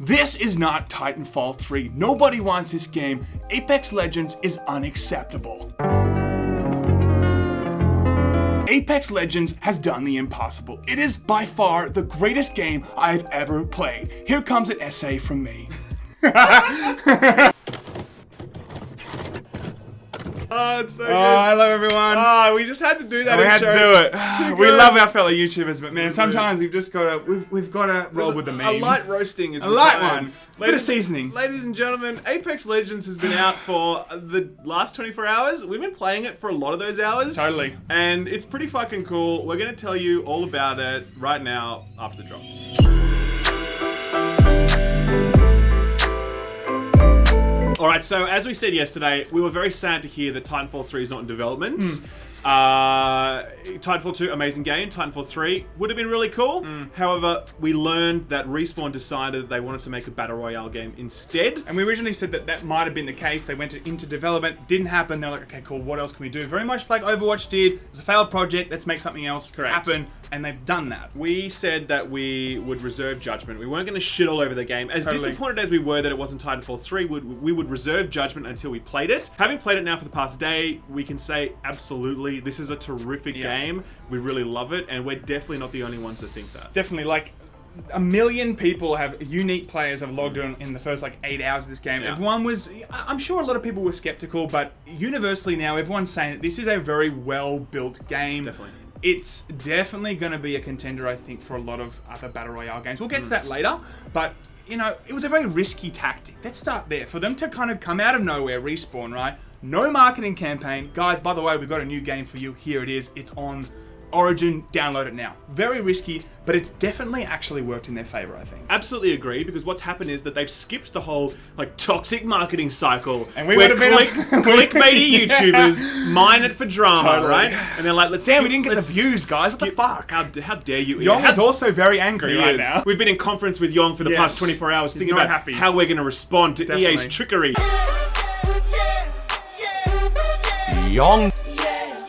This is not Titanfall 3. Nobody wants this game. Apex Legends is unacceptable. Apex Legends has done the impossible. It is by far the greatest game I've ever played. Here comes an essay from me. Oh, it's so good. Hello everyone. Oh, we just had to do that. We had to do it. We love our fellow YouTubers, but man, sometimes we've just got to we've got to roll with the memes. A light roasting is a light one. Bit of seasoning. Ladies and gentlemen, Apex Legends has been out for the last 24 hours. We've been playing it for a lot of those hours. Totally. And it's pretty fucking cool. We're going to tell you all about it right now after the drop. Alright, so as we said yesterday, we were very sad to hear that Titanfall 3 is not in development. Titanfall 2, amazing game. Titanfall 3 would have been really cool. However, we learned that Respawn decided they wanted to make a Battle Royale game instead. And we originally said that that might have been the case. They went into development, didn't happen. They're like, okay, cool, what else can we do? Very much like Overwatch did. It was a failed project, let's make something else happen. And they've done that. We said that we would reserve judgment. We weren't going to shit all over the game. As disappointed as we were that it wasn't Titanfall 3, we would reserve judgment until we played it. Having played it now for the past day, we can say absolutely, this is a terrific game. We really love it, and we're definitely not the only ones that think that. Definitely, like, 1 million people have, unique players have logged in the first like 8 hours of this game. Everyone was, I'm sure a lot of people were skeptical, but universally now everyone's saying that this is a very well-built game. Definitely. It's definitely going to be a contender, I think, for a lot of other Battle Royale games. We'll get to that later, but you know, it was a very risky tactic. Let's start there. For them to kind of come out of nowhere, Respawn, right? No marketing campaign. Guys, by the way, we've got a new game for you. Here it is. It's on Origin. Download it now. Very risky, but it's definitely actually worked in their favor, I think. Absolutely agree, because what's happened is that they've skipped the whole like toxic marketing cycle, and we where would have been clickbaity YouTubers mine it for drama, right? And they're like, let's we didn't get the views, guys. What the fuck? How dare you? Yong is also very angry right now. We've been in conference with Yong for the past 24 hours thinking about how we're going to respond to EA's trickery. Yong.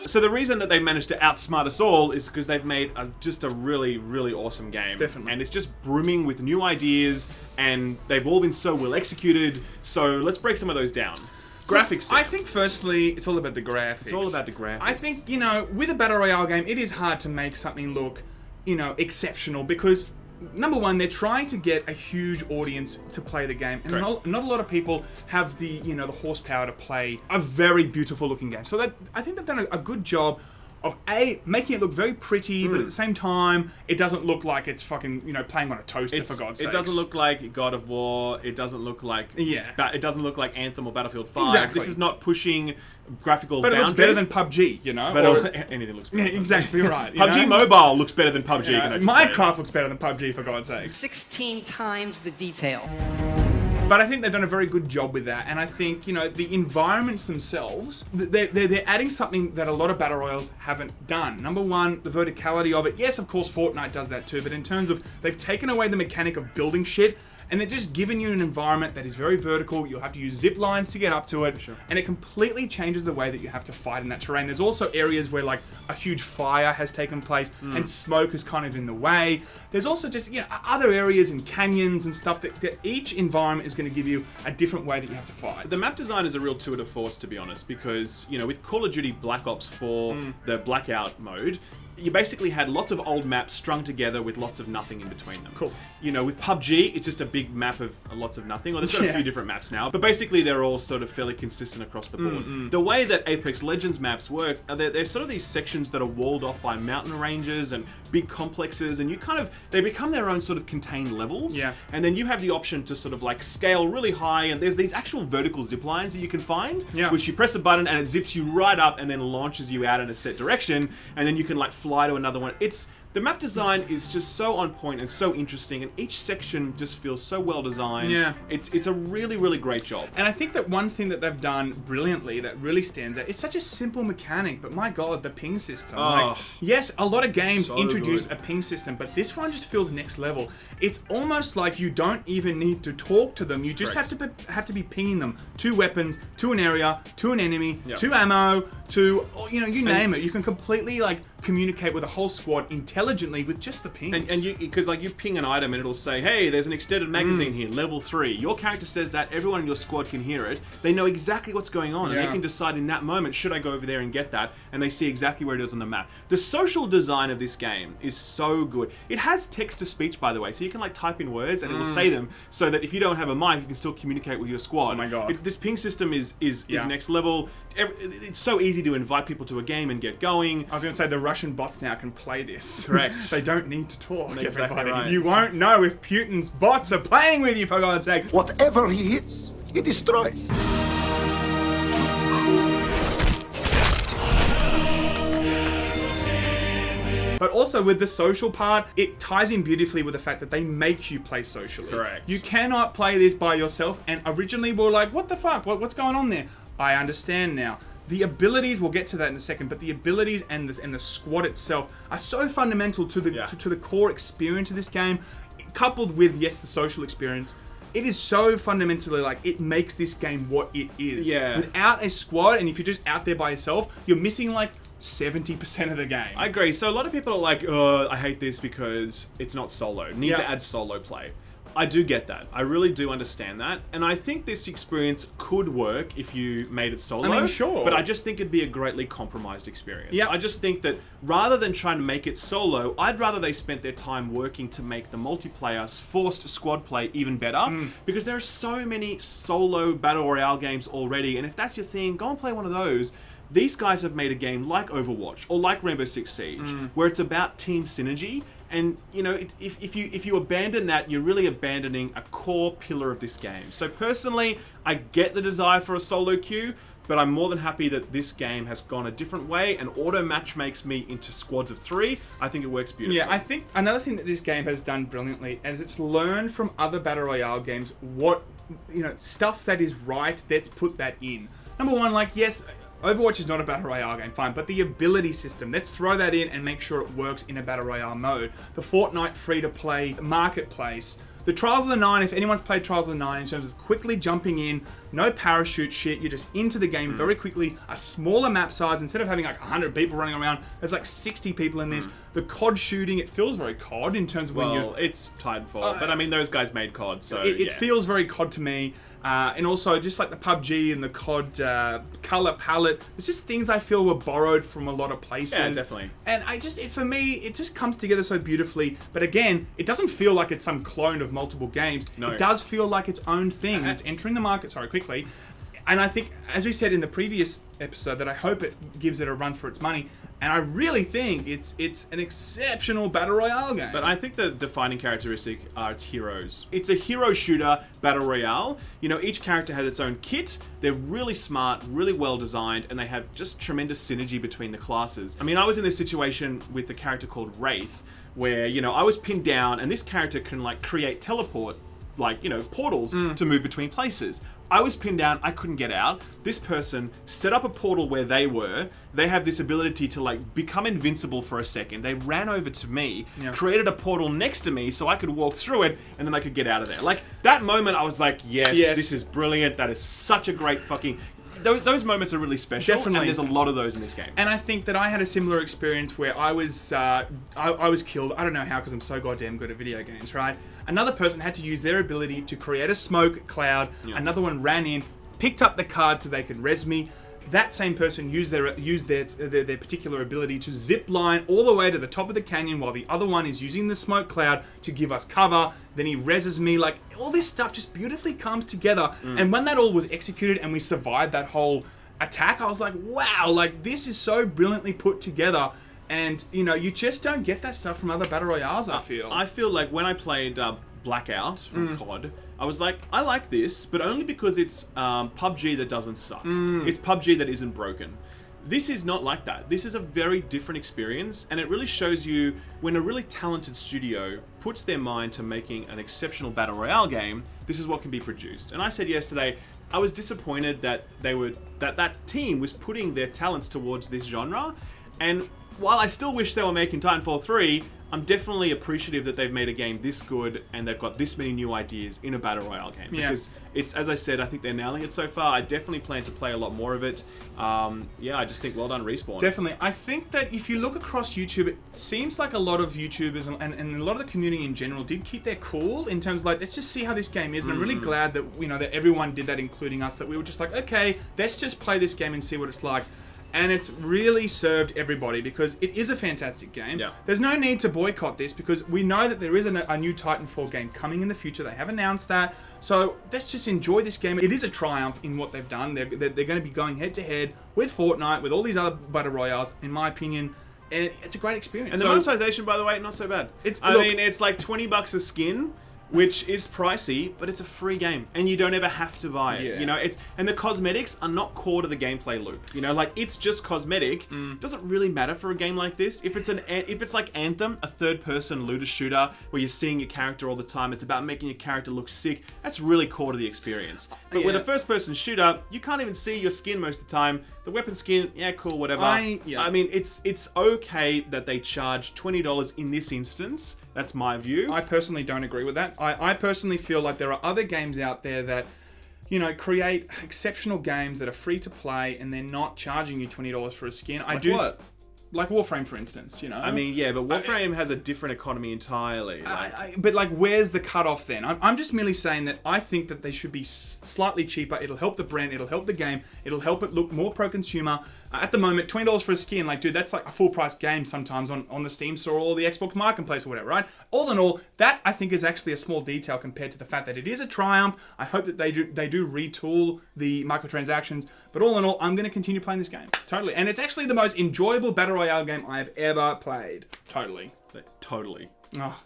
So the reason that they managed to outsmart us all is because they've made just a really, really awesome game. Definitely. And it's just brimming with new ideas, and they've all been so well executed. So let's break some of those down. Graphics. I think firstly, it's all about the graphics. It's all about the graphics. I think, you know, with a Battle Royale game, it is hard to make something look, you know, exceptional because number one, they're trying to get a huge audience to play the game, and not a lot of people have the, you know, the horsepower to play a very beautiful looking game. So that I think they've done a good job of making it look very pretty, but at the same time, it doesn't look like it's fucking, you know, playing on a toaster, for God's sake. It doesn't look like God of War. It doesn't look like it doesn't look like Anthem or Battlefield 5. Exactly. This is not pushing graphical but boundaries. it looks better than PUBG, you know. But anything looks better. Yeah, exactly right. PUBG Mobile looks better than PUBG. Minecraft looks better than PUBG, for God's sake. 16 times the detail. But I think they've done a very good job with that, and I think, you know, the environments themselves, they're adding something that a lot of Battle Royales haven't done. Number one, the verticality of it. Yes, of course, Fortnite does that too, but in terms of, they've taken away the mechanic of building shit, and they're just giving you an environment that is very vertical. You'll have to use zip lines to get up to it, and it completely changes the way that you have to fight in that terrain. There's also areas where like a huge fire has taken place and smoke is kind of in the way. There's also just, you know, other areas and canyons and stuff that each environment is going to give you a different way that you have to fight. The map design is a real tour de force, to be honest, because, you know, with Call of Duty Black Ops 4, the blackout mode, you basically had lots of old maps strung together with lots of nothing in between them. Cool. You know, with PUBG, it's just a big map of lots of nothing. Or they've got a few different maps now, but basically they're all sort of fairly consistent across the board. The way that Apex Legends maps work, they're sort of these sections that are walled off by mountain ranges and big complexes, and they become their own sort of contained levels. Yeah. And then you have the option to sort of like scale really high, and there's these actual vertical zip lines that you can find, which you press a button and it zips you right up and then launches you out in a set direction, and then you can like fly to another one. The map design is just so on point and so interesting, and each section just feels so well designed. Yeah. It's a really, really great job. And I think that one thing that they've done brilliantly that really stands out, it's such a simple mechanic, but my God, the ping system. Like, yes, a lot of games introduce a ping system, but this one just feels next level. It's almost like you don't even need to talk to them. You just have to be pinging them. 2 weapons, to an area, to an enemy, to ammo, to, you know, you name it. You can completely like communicate with a whole squad intelligently with just the pings. And you, because like you ping an item and it'll say, hey, there's an extended magazine here, level 3. Your character says that, everyone in your squad can hear it. They know exactly what's going on, and they can decide in that moment, should I go over there and get that? And they see exactly where it is on the map. The social design of this game is so good. It has text-to-speech, by the way, so you can like type in words and it will say them, so that if you don't have a mic, you can still communicate with your squad. Oh my god. This ping system is next level. It's so easy to invite people to a game and get going. I was going to say, the Russian bots now can play this. Correct. They don't need to talk, Exactly everybody. right. You won't know if Putin's bots are playing with you, for God's sake. Whatever he hits, he destroys. But also with the social part, it ties in beautifully with the fact that they make you play socially. Correct. You cannot play this by yourself, and originally we were like, what the fuck? What's going on there? I understand now. The abilities, we'll get to that in a second, but the abilities and the squad itself are so fundamental to the to the core experience of this game, coupled with, yes, the social experience. It is so fundamentally, like, it makes this game what it is. Yeah. Without a squad, and if you're just out there by yourself, you're missing, like, 70% of the game. I agree. So a lot of people are like, I hate this because it's not solo. Need to Yeah. add solo play. I do get that. I really do understand that. And I think this experience could work if you made it solo. I mean, sure. But I just think it'd be a greatly compromised experience. Yeah. I just think that rather than trying to make it solo, I'd rather they spent their time working to make the multiplayer forced squad play even better. Because there are so many solo Battle Royale games already. And if that's your thing, go and play one of those. These guys have made a game like Overwatch or like Rainbow Six Siege, where it's about team synergy. And, you know, if you abandon that, you're really abandoning a core pillar of this game. So personally, I get the desire for a solo queue, but I'm more than happy that this game has gone a different way and auto match makes me into squads of 3. I think it works beautifully. Yeah, I think another thing that this game has done brilliantly is it's learned from other Battle Royale games what, you know, stuff that is right, let's put that in. Number one, like, yes, Overwatch is not a Battle Royale game, fine, but the ability system, let's throw that in and make sure it works in a Battle Royale mode. The Fortnite free-to-play marketplace. The Trials of the Nine, if anyone's played Trials of the Nine, in terms of quickly jumping in, no parachute shit, you're just into the game very quickly, a smaller map size, instead of having like 100 people running around, there's like 60 people in this. The COD shooting, it feels very COD in terms of when you... Well, it's Titanfall, but I mean, those guys made COD, so It feels very COD to me. And also, just like the PUBG and the COD color palette, there's just things I feel were borrowed from a lot of places. Yeah, definitely. And for me, it just comes together so beautifully. But again, it doesn't feel like it's some clone of multiple games. No. It does feel like its own thing. It's entering the market, quickly. And I think, as we said in the previous episode, that I hope it gives it a run for its money. And I really think it's an exceptional Battle Royale game. But I think the defining characteristic are its heroes. It's a hero shooter Battle Royale. You know, each character has its own kit. They're really smart, really well designed, and they have just tremendous synergy between the classes. I mean, I was in this situation with the character called Wraith, where, you know, I was pinned down, and this character can, like, create teleport, like, you know, portals to move between places. I was pinned down, I couldn't get out. This person set up a portal where they were. They have this ability to, like, become invincible for a second. They ran over to me, created a portal next to me so I could walk through it, and then I could get out of there. Like, that moment I was like, yes, this is brilliant. That is such a great fucking... Those moments are really special, Definitely. and there's a lot of those in this game. And I think that I had a similar experience where I was I was killed. I don't know how, because I'm so goddamn good at video games, right? Another person had to use their ability to create a smoke cloud. Another one ran in, picked up the card so they could res me. That same person used their particular ability to zip line all the way to the top of the canyon, while the other one is using the smoke cloud to give us cover. Then he reses me. Like, all this stuff just beautifully comes together. And when that all was executed and we survived that whole attack, I was like, wow, like, this is so brilliantly put together. And, you know, you just don't get that stuff from other Battle Royales, I feel. I feel like when I played Blackout from COD, I was like, I like this, but only because it's PUBG that doesn't suck. It's PUBG that isn't broken. This is not like that. This is a very different experience, and it really shows you when a really talented studio puts their mind to making an exceptional Battle Royale game, this is what can be produced. And I said yesterday, I was disappointed that that team was putting their talents towards this genre, and while I still wish they were making Titanfall 3, I'm definitely appreciative that they've made a game this good and they've got this many new ideas in a Battle Royale game. Yeah. Because it's, as I said, I think they're nailing it so far. I definitely plan to play a lot more of it. Yeah, I just think well done, Respawn. Definitely. I think that if you look across YouTube, it seems like a lot of YouTubers and a lot of the community in general did keep their cool in terms of like, let's just see how this game is. And I'm really glad that, you know, that everyone did that, including us, that we were just like, okay, let's just play this game and see what it's like. And it's really served everybody because it is a fantastic game. Yeah. There's no need to boycott this because we know that there is a new Titanfall game coming in the future. They have announced that. So let's just enjoy this game. It is a triumph in what they've done. They're going to be going head to head with Fortnite, with all these other Battle Royales, in my opinion. And it's a great experience. And the monetization, by the way, not so bad. I mean, it's like $20 a skin, which is pricey, but it's a free game, and you don't ever have to buy it. Yeah. You know, and the cosmetics are not core to the gameplay loop. You know, like it's just cosmetic. Doesn't really matter for a game like this. If it's like Anthem, a third-person looter shooter where you're seeing your character all the time, it's about making your character look sick. That's really core to the experience. But with a first-person shooter, you can't even see your skin most of the time. The weapon skin, yeah, cool, whatever. I mean, it's okay that they charge $20 in this instance. That's my view. I personally don't agree with that. I personally feel like there are other games out there that, you know, create exceptional games that are free to play and they're not charging you $20 for a skin. What? Like Warframe, for instance, you know? I mean, yeah, but Warframe has a different economy entirely. But, like, where's the cutoff then? I'm just merely saying that I think that they should be slightly cheaper. It'll help the brand. It'll help the game. It'll help it look more pro-consumer. At the moment, $20 for a skin, like, dude, that's like a full-price game sometimes on the Steam store or the Xbox Marketplace or whatever, right? All in all, that, I think, is actually a small detail compared to the fact that it is a triumph. I hope that they do retool the microtransactions. But all in all, I'm going to continue playing this game. Totally. And it's actually the most enjoyable Battle Royale game I have ever played. Totally. Oh.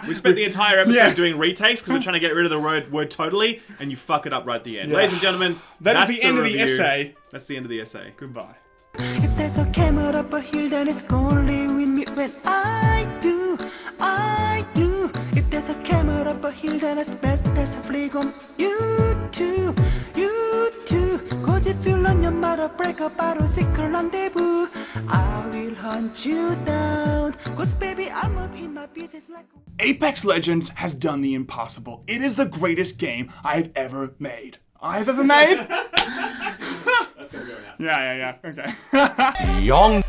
We spent the entire episode doing retakes because we're trying to get rid of the word totally, and you fuck it up right at the end. Yeah. Ladies and gentlemen, that's the end of the essay. That's the end of the essay. Goodbye. If there's a camera up a hill, then it's gonna live with me when I do. If there's a camera up a hill, then it's best that's a flick on you too. Cause if you learn your mother, break a bottle, secret rendezvous, I will hunt you down. Cause baby, I'm up in my business like Apex Legends has done the impossible. It is the greatest game I have ever made. That's gonna go now. Yeah. Okay. Young